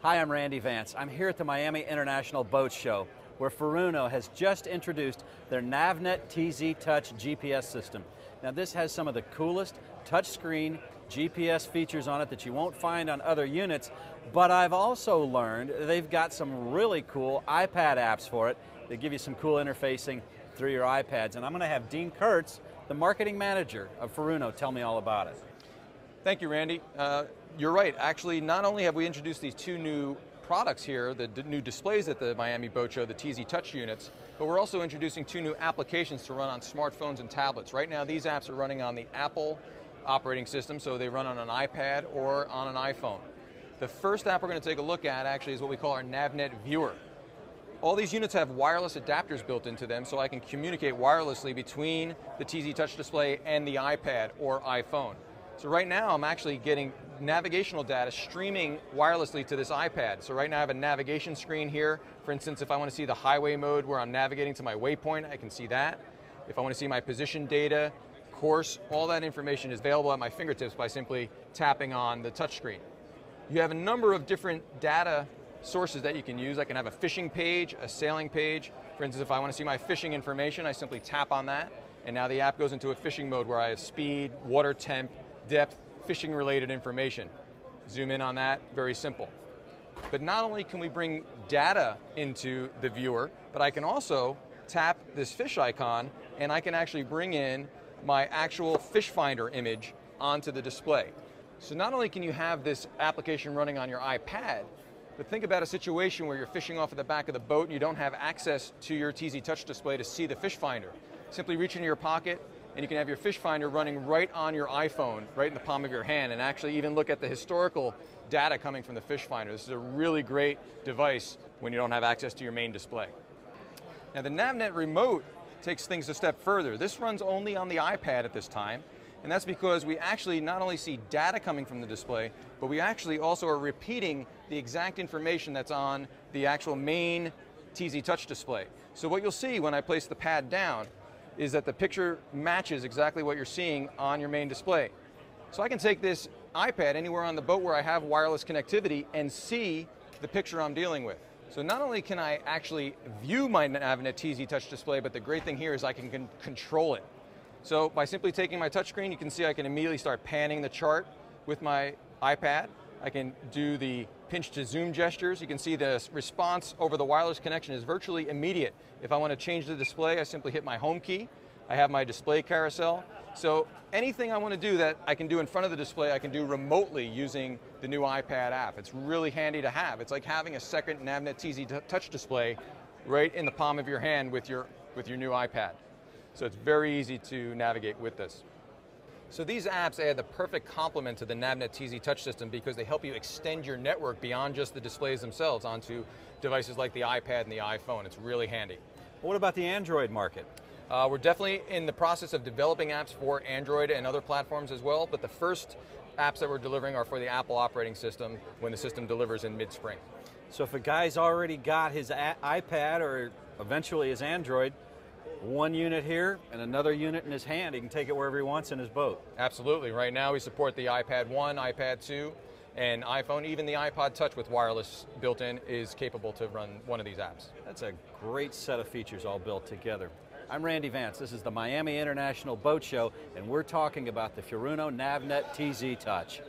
Hi, I'm Randy Vance. I'm here at the Miami International Boat Show, where Furuno has just introduced their NavNet TZtouch GPS system. Now this has some of the coolest touchscreen GPS features on it that you won't find on other units, but I've also learned they've got some really cool iPad apps for it that give you some cool interfacing through your iPads. And I'm going to have Dean Kurtz, the marketing manager of Furuno, tell me all about it. Thank you, Randy. You're right. Actually, not only have we introduced these two new products here, the new displays at the Miami Boat Show, the TZtouch units, but we're also introducing two new applications to run on smartphones and tablets. Right now, these apps are running on the Apple operating system, so they run on an iPad or on an iPhone. The first app we're going to take a look at actually is what we call our NavNet Viewer. All these units have wireless adapters built into them, so I can communicate wirelessly between the TZtouch display and the iPad or iPhone. So right now I'm actually getting navigational data streaming wirelessly to this iPad. So right now I have a navigation screen here. For instance, if I want to see the highway mode where I'm navigating to my waypoint, I can see that. If I want to see my position data, course, all that information is available at my fingertips by simply tapping on the touchscreen. You have a number of different data sources that you can use. I can have a fishing page, a sailing page. For instance, if I want to see my fishing information, I simply tap on that, and now the app goes into a fishing mode where I have speed, water temp, depth, fishing related information. Zoom in on that, very simple. But not only can we bring data into the viewer, but I can also tap this fish icon and I can actually bring in my actual fish finder image onto the display. So not only can you have this application running on your iPad, but think about a situation where you're fishing off of the back of the boat and you don't have access to your TZtouch display to see the fish finder. Simply reach into your pocket, and you can have your fish finder running right on your iPhone, right in the palm of your hand, and actually even look at the historical data coming from the fish finder. This is a really great device when you don't have access to your main display. Now the NavNet remote takes things a step further. This runs only on the iPad at this time, and that's because we actually not only see data coming from the display, but we actually also are repeating the exact information that's on the actual main TZtouch display. So what you'll see when I place the pad down is that the picture matches exactly what you're seeing on your main display. So I can take this iPad anywhere on the boat where I have wireless connectivity and see the picture I'm dealing with. So not only can I actually view my NavNet TZtouch display, but the great thing here is I can control it. So by simply taking my touchscreen, you can see I can immediately start panning the chart with my iPad. I can do the pinch to zoom gestures. You can see the response over the wireless connection is virtually immediate. If I want to change the display, I simply hit my home key. I have my display carousel. So anything I want to do that I can do in front of the display, I can do remotely using the new iPad app. It's really handy to have. It's like having a second NavNet TZtouch display right in the palm of your hand with your new iPad. So it's very easy to navigate with this. So these apps add the perfect complement to the NavNet TZtouch system because they help you extend your network beyond just the displays themselves onto devices like the iPad and the iPhone. It's really handy. What about the Android market? We're definitely in the process of developing apps for Android and other platforms as well, but the first apps that we're delivering are for the Apple operating system when the system delivers in mid-spring. So if a guy's already got his iPad or eventually his Android, one unit here and another unit in his hand, he can take it wherever he wants in his boat. Absolutely. Right now we support the iPad 1, iPad 2, and iPhone. Even the iPod Touch with wireless built in is capable to run one of these apps. That's a great set of features all built together. I'm Randy Vance. This is the Miami International Boat Show, and we're talking about the Furuno NavNet TZtouch.